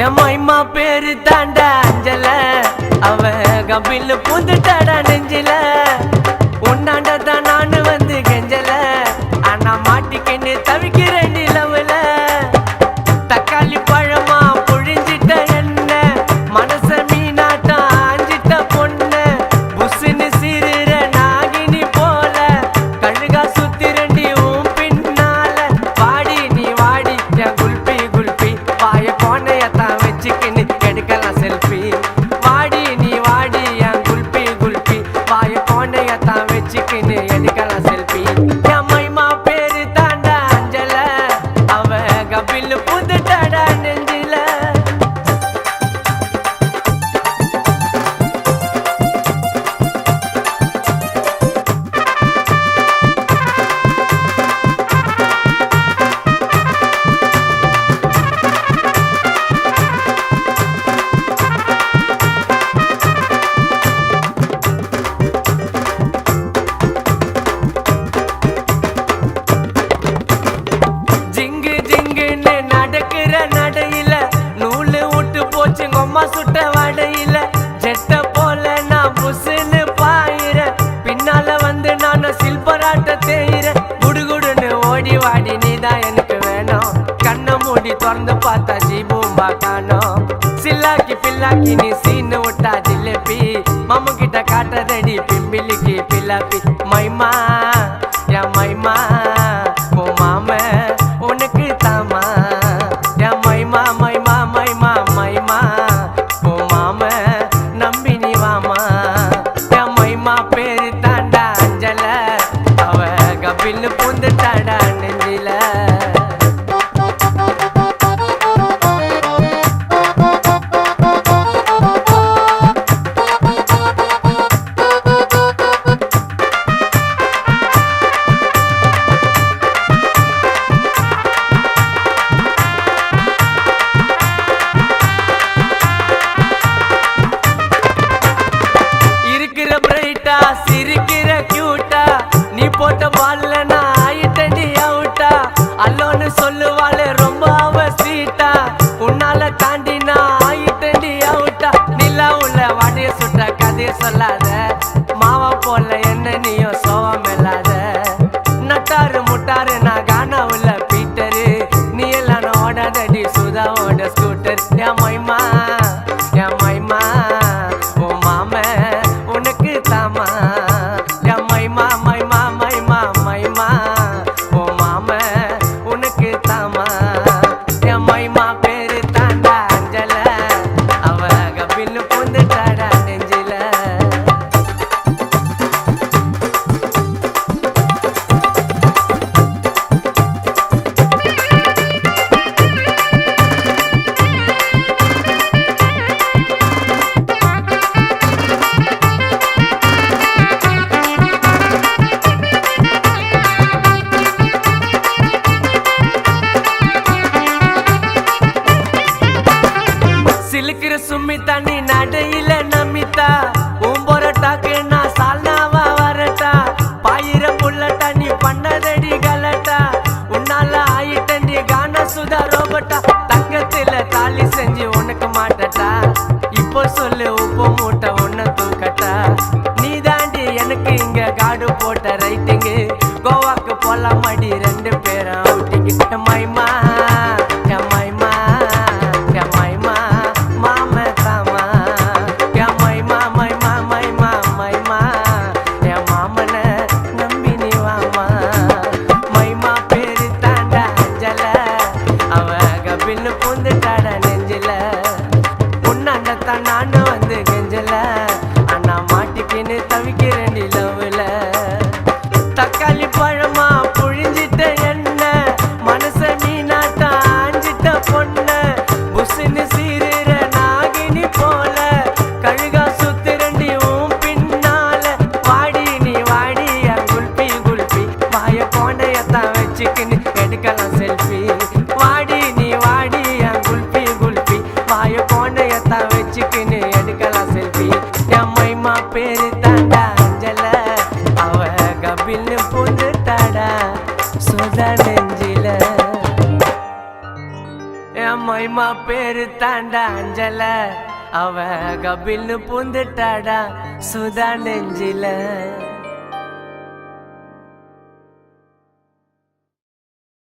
என் மைமா பேரு தாண்டா அஞ்சல, அவ கபில் பூந்துட்டாடா நெஞ்சில. உன்னாண்ட தான் நானு வந்து கெஞ்சல, ஆனா மாட்டிக்கின்னு தவிக்கிறேன் நிலவுல. தக்காளி பழமா புழிஞ்சிட்ட என்ன, மனச மீனாட்டம் ஆஞ்சிட்ட பொண்ணு. புசுன்னு சிறுற நாகினி போல, கழுகா சுத்திரண்டி உன் பின்னால. வாடி நீ வாடி என் குல்பி குல்பி, வாய கோணையத்தான் வச்சுக்கின்னு எடுக்கலாம் செல்ஃபி. வாடி நீ வாடி என் குல்பி குல்பி, வாய கோணையத்தான் வச்சுக்கின்னு எடுக்கலாம் செல்ஃபி. என் மைமா பேரு தாண்டா அஞ்சல, அவ கபில் பூந்துட்டாடா நெஞ்சில. ஜிங்கு ஜிங்குன்னு நடக்கிற நடையில, நூலு விட்டு போச்சு கொம்மா சுட்ட வடையில. ஜெட்ட போல நான் புசுன்னு பாயிர, பின்னால வந்து நான் சில்பராட்ட தேயிற. குடுகுடுன்னு ஓடி வாடி நீதான் எனக்கு வேணும், கண்ணை மூடி திறந்து பார்த்தா ஜீபூம்பா காணோம். சில்லாக்கி பில்லாக்கி நீ சீனு விட்டா ஜிலேபி, மாமு கிட்ட காட்டதடி பிம்பிலிக்கு பில்லாப்பி. மைமா என் மைமா உன் மாம உனக்கு தாமா. என் மைமா மைமா மைமா மைமா உன் மாம நம்பி நீ வாமா. என் மைமா பேரு தாண்டா அஞ்சல, அவ கபில் பூந்துட்டாடா நெஞ்சில. இருக்கிற பிரைட்டா சிரிக்கிற கியூட்டா, நீ போட்ட பால்ல நான் ஆயிட்டண்டி அவுட்டா. அல்லோன்னு சொல்லுவாளே ரொம்ப அவ ஸ்வீட்டா, உன்னால தாண்டி நான் ஆயிட்டண்டி அவுட்டா. நிலா உள்ள வடைய சுட்ட கதைய சொல்லாத, மாவா போல என்ன நீயும் சோவம் இல்லாத. நட்டாரு முட்டாரு நான் கானா உள்ள பீட்டரு, நீ எல்லாம் ஓடாதடி சுதாவோட ஸ்கூட்டர். என் மைமா என் மைமா உன் மாம உனக்கு தாமா. என் மைமா மைமா மைமா மைமா உன் மாம உனக்கு தாமா. என் மைமா பேரு தாண்டா அஞ்சல, அவ கபில் பூந்துட்டாடா நெஞ்சில. சிலுக்கிற சும்மி தண்ணி நடையில நமித்தா, உன் பொரட்டாக்கு நான் சால்னாவா வரட்டா. பாயிர புள்ளட்டா நீ பண்ணதடி கலட்டா, உன்னால ஆயிட்டண்டி கான சுதா ரோபட்டா. தங்கத்துல தாலி செஞ்சு உனக்கு மாட்டட்டா, இப்போ சொல்லு உப்பு மூட்டை உன்னை தூக்கட்டா. நீ தாண்டி எனக்கு இங்க காடு போட்ட ரைட்டிங்கு, கோவாக்கு போலாம் மடி ரெண்டு பேரும் அவுட்டிங்கு. என் மைமா என் மைமா என் மைமா மாம தாமா. என் மைமா மைமா மைமா மைமா என் மாமன நம்பி நீ வாமா. மைமா பேரு தாண்டா அஞ்சல, அவ கபில் பூந்துட்டாடா நெஞ்சில. உன்னாண்டத்தான் நானும் வந்து கெஞ்சல, ஆனா மாட்டிக்கின்னு தவிக்கிறேன் நிலவுல. தக்காளி பழமா புழிஞ்சிட்ட என்ன, மனச மீனாட்டம் ஆஞ்சிட்ட பொண்ணு. புசுன்னு சீருற நாகினி போல, கழுகா சுத்திரண்டி உன் பின்னால. வாடி நீ வாடி என் குல்பி குல்பி, வாய கோணையத்தான் வச்சுக்கின்னு எடுக்கலாம் செல்ஃபி. வாடி நீ வாடி என் குல்பி குல்பி, வாய கோணையத்தான் வச்சுக்கின்னு எடுக்கலாம் செல்ஃபி. என் மைமா பேரு தாண்டா அஞ்சல, அவ கபில் பூந்துட்டாடா சுதா நெஞ்சில. என் மைமா பேரு தாண்டா அஞ்சல, அவ கபில்னு பூந்துட்டாடா சுதா நெஞ்சில.